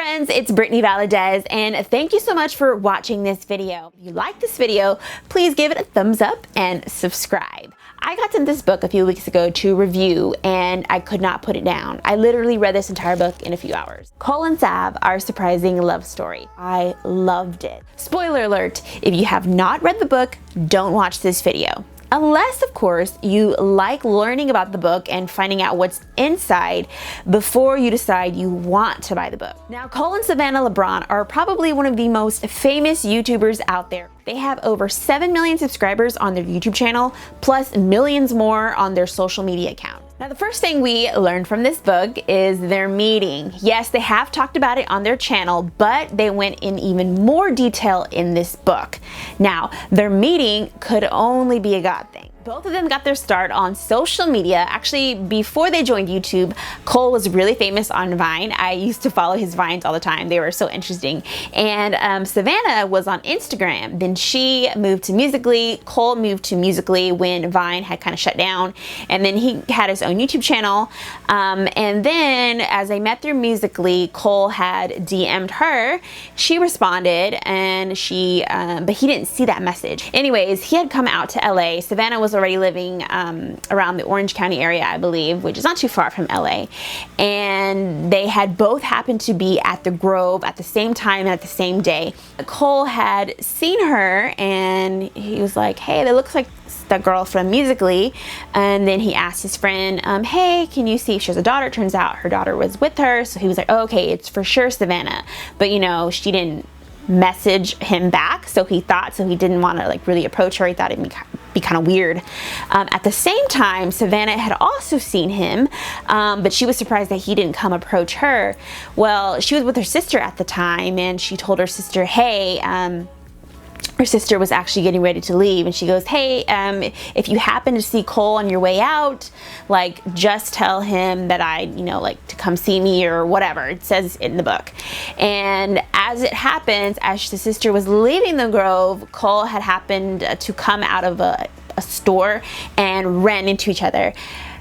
friends, it's Brittany Valadez, and thank you so much for watching this video. If you like this video, please give it a thumbs up and subscribe. I got sent this book a few weeks ago to review and I could not put it down. I literally read this entire book in a few hours. Cole and Sav, Our Surprising Love Story. I loved it. Spoiler alert, if you have not read the book, don't watch this video. Unless, of course, you like learning about the book and finding out what's inside before you decide you want to buy the book. Now, Cole and Savannah Labrant are probably one of the most famous YouTubers out there. They have over 7 million subscribers on their YouTube channel, plus millions more on their social media account. Now, the first thing we learned from this book is their meeting. Yes, they have talked about it on their channel, but they went in even more detail in this book. Now, their meeting could only be a God thing. Both of them got their start on social media. Actually, before they joined YouTube, Cole was really famous on Vine. I used to follow his Vines all the time. They were so interesting. And Savannah was on Instagram. Then she moved to Musical.ly. Cole moved to Musical.ly when Vine had kind of shut down. And then he had his own YouTube channel. And then as they met through Musical.ly, Cole had DM'd her. She responded and but he didn't see that message. Anyways, he had come out to LA. Savannah was already living around the Orange County area, I believe, which is not too far from LA. And they had both happened to be at the Grove at the same time and at the same day. Cole had seen her and he was like, hey, that looks like that girl from Musical.ly. And then he asked his friend, hey, can you see if she has a daughter? Turns out her daughter was with her. So he was like, oh, okay, it's for sure Savannah. But you know, she didn't message him back, so he didn't want to like really approach her. He thought it'd be kind of weird. At the same time, Savannah had also seen him, but she was surprised that he didn't come approach her. Well, she was with her sister at the time, and she told her sister, hey, her sister was actually getting ready to leave, and she goes, hey, if you happen to see Cole on your way out, like, just tell him that like to come see me or whatever. It says in the book. And as it happens, as the sister was leaving the Grove, Cole had happened to come out of a store and ran into each other.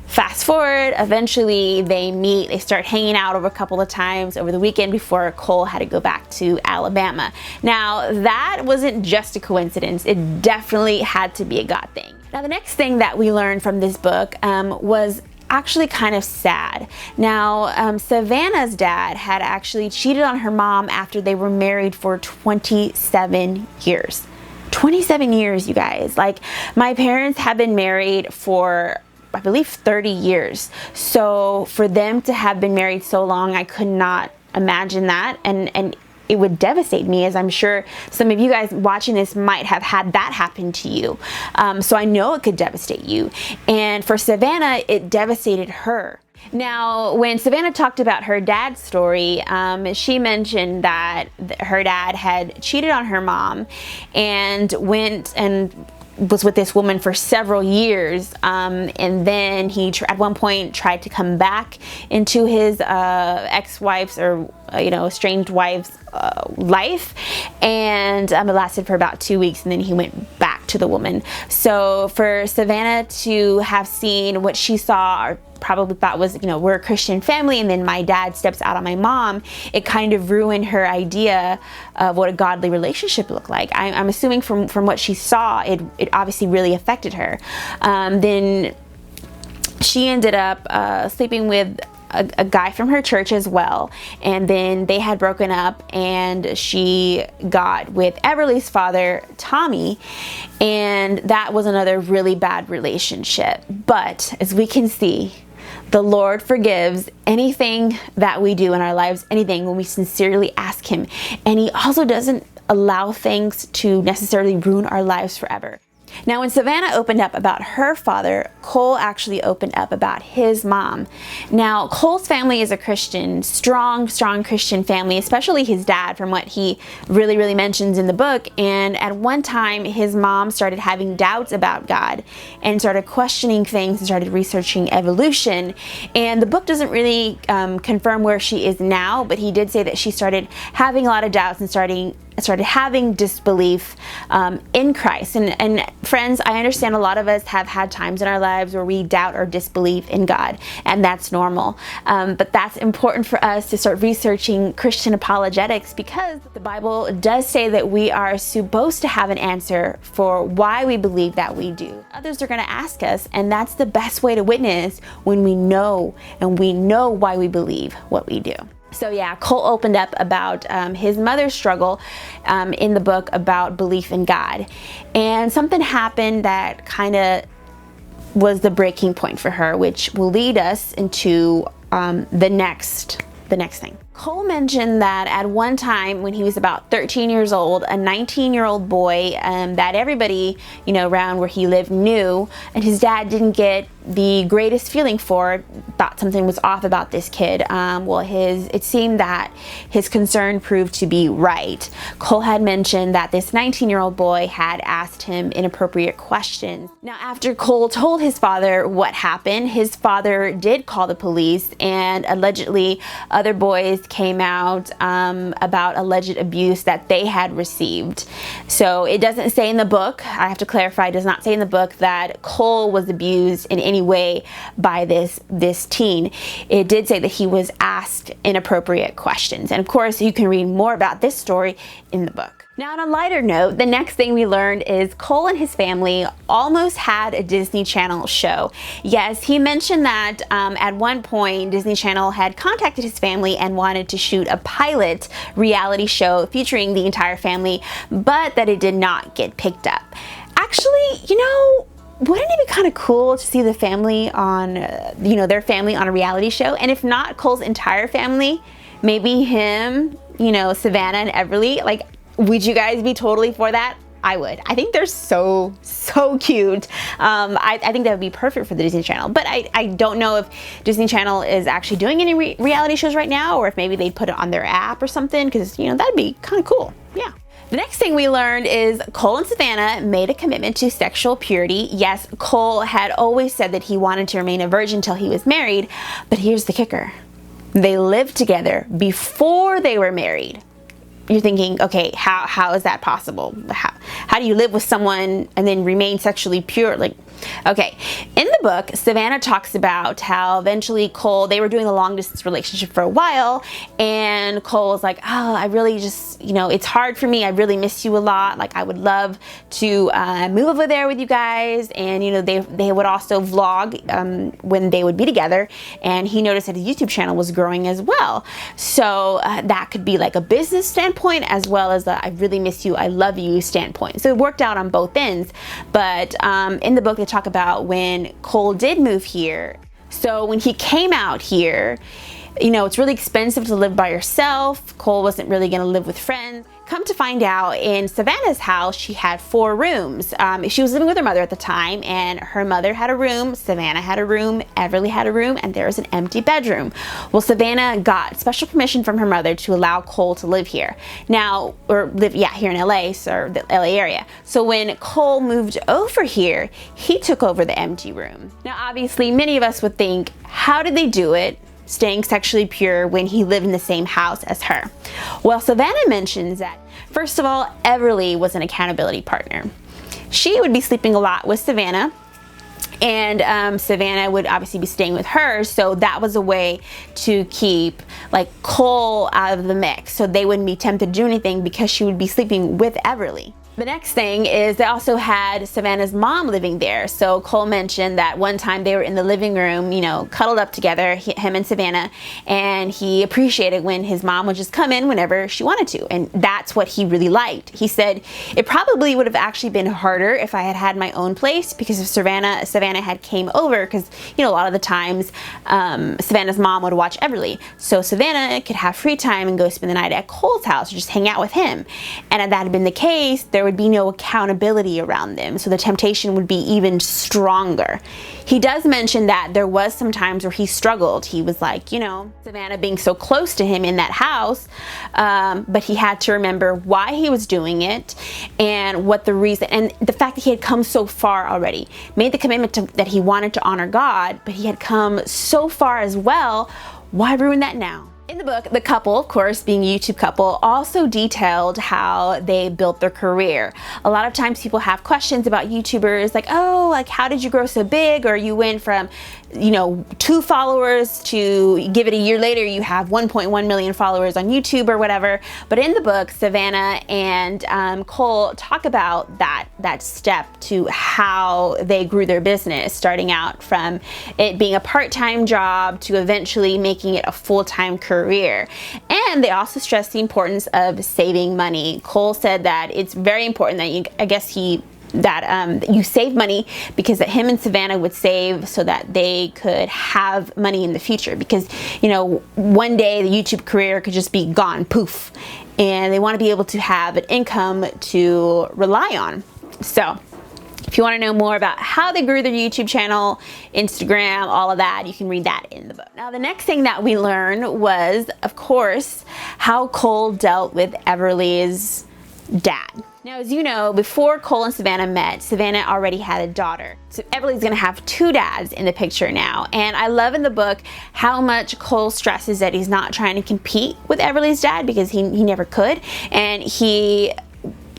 Fast forward, eventually they meet, they start hanging out over a couple of times over the weekend before Cole had to go back to Alabama. Now, that wasn't just a coincidence. It definitely had to be a God thing. Now, the next thing that we learned from this book was actually kind of sad. Now, Savannah's dad had actually cheated on her mom after they were married for 27 years. 27 years, you guys. Like, my parents have been married for, I believe, 30 years. So for them to have been married so long, I could not imagine that. And it would devastate me, as I'm sure some of you guys watching this might have had that happen to you. So I know it could devastate you. And for Savannah, it devastated her. Now, when Savannah talked about her dad's story, she mentioned that her dad had cheated on her mom and went and was with this woman for several years, and then he at one point tried to come back into his ex-wife's or estranged wife's life, and it lasted for about 2 weeks, and then he went back to the woman. So for Savannah to have seen what she saw, or probably thought was, we're a Christian family, and then my dad steps out on my mom, it kind of ruined her idea of what a godly relationship looked like. I'm assuming from what she saw, it obviously really affected her. Then she ended up sleeping with a guy from her church as well, and then they had broken up, and she got with Everleigh's father, Tommy, and that was another really bad relationship. But as we can see, the Lord forgives anything that we do in our lives, anything, when we sincerely ask Him. And He also doesn't allow things to necessarily ruin our lives forever. Now, when Savannah opened up about her father, Cole actually opened up about his mom. Now, Cole's family is a Christian, strong Christian family, especially his dad, from what he really mentions in the book. And at one time, his mom started having doubts about God and started questioning things and started researching evolution. And the book doesn't really confirm where she is now, but he did say that she started having a lot of doubts and starting started having disbelief in Christ. And friends, I understand a lot of us have had times in our lives where we doubt or disbelieve in God, and that's normal. But that's important for us to start researching Christian apologetics, because the Bible does say that we are supposed to have an answer for why we believe that we do. Others are going to ask us, and that's the best way to witness, when we know why we believe what we do. So yeah, Cole opened up about his mother's struggle in the book about belief in God. And something happened that kind of was the breaking point for her, which will lead us into the next thing. Cole mentioned that at one time when he was about 13 years old, a 19-year-old boy that everybody, around where he lived knew, and his dad didn't get the greatest feeling for, thought something was off about this kid. It seemed that his concern proved to be right. Cole had mentioned that this 19-year-old boy had asked him inappropriate questions. Now, after Cole told his father what happened, his father did call the police, and allegedly other boys came out about alleged abuse that they had received. So it doesn't say in the book, I have to clarify, it does not say in the book that Cole was abused in any way by this teen. It did say that he was asked inappropriate questions. And of course, you can read more about this story in the book. Now, on a lighter note, the next thing we learned is Cole and his family almost had a Disney Channel show. Yes, he mentioned that at one point Disney Channel had contacted his family and wanted to shoot a pilot reality show featuring the entire family, but that it did not get picked up. Actually, wouldn't it be kind of cool to see the family on, their family on a reality show? And if not Cole's entire family, maybe him, Savannah and Everleigh, would you guys be totally for that? I would. I think they're so cute. I think that would be perfect for the Disney Channel. But I don't know if Disney Channel is actually doing any reality shows right now, or if maybe they put it on their app or something, because, that'd be kind of cool. Yeah. The next thing we learned is Cole and Savannah made a commitment to sexual purity. Yes, Cole had always said that he wanted to remain a virgin until he was married, but here's the kicker. They lived together before they were married. You're thinking, okay, how is that possible? How do you live with someone and then remain sexually pure? Okay, in the book, Savannah talks about how eventually Cole, they were doing a long distance relationship for a while, and Cole was like, oh, I really just, it's hard for me. I really miss you a lot. I would love to move over there with you guys. And, they would also vlog when they would be together. And he noticed that his YouTube channel was growing as well. So that could be like a business standpoint as well as a I really miss you, I love you standpoint. So it worked out on both ends. But in the book, they talk about when Cole did move here. So when he came out here, it's really expensive to live by yourself. Cole wasn't really going to live with friends. Come to find out, in Savannah's house, she had 4 rooms. She was living with her mother at the time, and her mother had a room, Savannah had a room, Everleigh had a room, and there was an empty bedroom. Well, Savannah got special permission from her mother to allow Cole to live here. Now, here in LA, so the LA area. So when Cole moved over here, he took over the empty room. Now, obviously, many of us would think, how did they do it, staying sexually pure when he lived in the same house as her? Well, Savannah mentions that, first of all, Everleigh was an accountability partner. She would be sleeping a lot with Savannah, and Savannah would obviously be staying with her, so that was a way to keep Cole out of the mix, so they wouldn't be tempted to do anything because she would be sleeping with Everleigh. The next thing is they also had Savannah's mom living there. So Cole mentioned that one time they were in the living room, cuddled up together, him and Savannah, and he appreciated when his mom would just come in whenever she wanted to. And that's what he really liked. He said, it probably would have actually been harder if I had had my own place, because if Savannah had came over, because, a lot of the times Savannah's mom would watch Everleigh. So Savannah could have free time and go spend the night at Cole's house or just hang out with him. And if that had been the case, there would be no accountability around them, so the temptation would be even stronger. He does mention that there was some times where he struggled. He was like, Savannah being so close to him in that house, but he had to remember why he was doing it and what the reason, and the fact that he had come so far already, made the commitment that he wanted to honor God, but he had come so far as well. Why ruin that now? In the book, the couple, of course, being a YouTube couple, also detailed how they built their career. A lot of times people have questions about YouTubers like, oh, like how did you grow so big? Or you went from, 2 followers to give it a year later, you have 1.1 million followers on YouTube or whatever. But in the book, Savannah and Cole talk about that step to how they grew their business, starting out from it being a part-time job to eventually making it a full-time career. And they also stress the importance of saving money. Cole said that it's very important that you save money, because that him and Savannah would save so that they could have money in the future, because one day the YouTube career could just be gone, poof, and they want to be able to have an income to rely on. So if you want to know more about how they grew their YouTube channel, Instagram, all of that, you can read that in the book. Now, the next thing that we learned was, of course, how Cole dealt with Everleigh's dad. Now, as you know, before Cole and Savannah met, Savannah already had a daughter. So Everleigh's gonna have 2 dads in the picture now. And I love in the book how much Cole stresses that he's not trying to compete with Everleigh's dad, because he never could. And he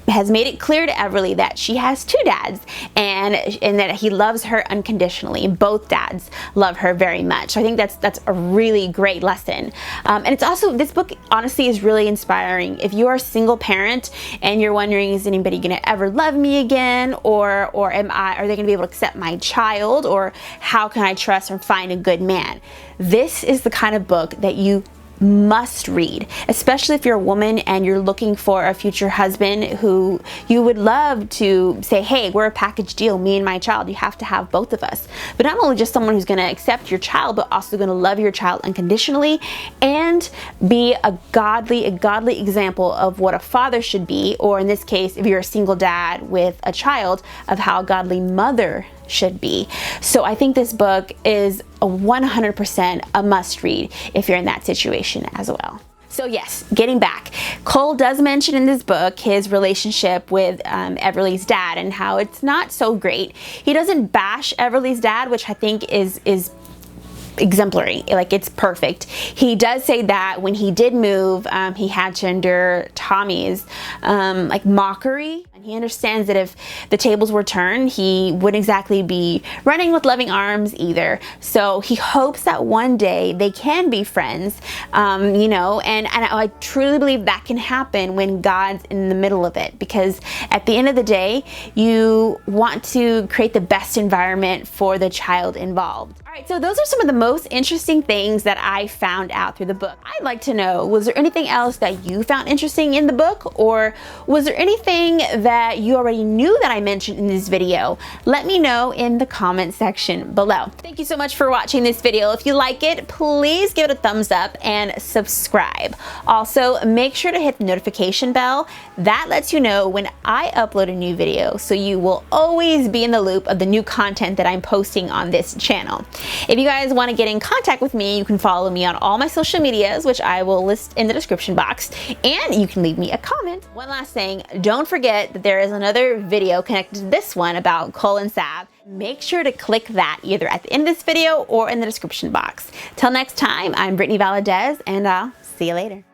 has made it clear to Everleigh that she has 2 dads, and that he loves her unconditionally. Both dads love her very much. So I think that's a really great lesson. And it's also, this book honestly is really inspiring. If you are a single parent and you're wondering, is anybody gonna ever love me again, or are they gonna be able to accept my child, or how can I trust or find a good man? This is the kind of book that you must read, especially if you're a woman and you're looking for a future husband who you would love to say, hey, we're a package deal, me and my child, you have to have both of us. But not only just someone who's going to accept your child, but also going to love your child unconditionally and be a godly example of what a father should be, or in this case, if you're a single dad with a child, of how a godly mother should be. So I think this book is a 100% a must read if you're in that situation as well. So yes, getting back, Cole does mention in this book his relationship with Everleigh's dad and how it's not so great. He doesn't bash Everleigh's dad, which I think is exemplary, like it's perfect. He does say that when he did move, he had to endure Tommy's like mockery, and he understands that if the tables were turned, he wouldn't exactly be running with loving arms either. So he hopes that one day they can be friends, and I truly believe that can happen when God's in the middle of it, because at the end of the day, you want to create the best environment for the child involved. All right, so those are some of the most interesting things that I found out through the book. I'd like to know, was there anything else that you found interesting in the book, or was there anything that you already knew that I mentioned in this video? Let me know in the comment section below. Thank you so much for watching this video. If you like it, please give it a thumbs up and subscribe. Also, make sure to hit the notification bell. That lets you know when I upload a new video, so you will always be in the loop of the new content that I'm posting on this channel. If you guys want to get in contact with me, you can follow me on all my social medias, which I will list in the description box, and you can leave me a comment. One last thing, don't forget that there is another video connected to this one about Cole and Sav. Make sure to click that either at the end of this video or in the description box. Till next time, I'm Brittany Valadez, and I'll see you later.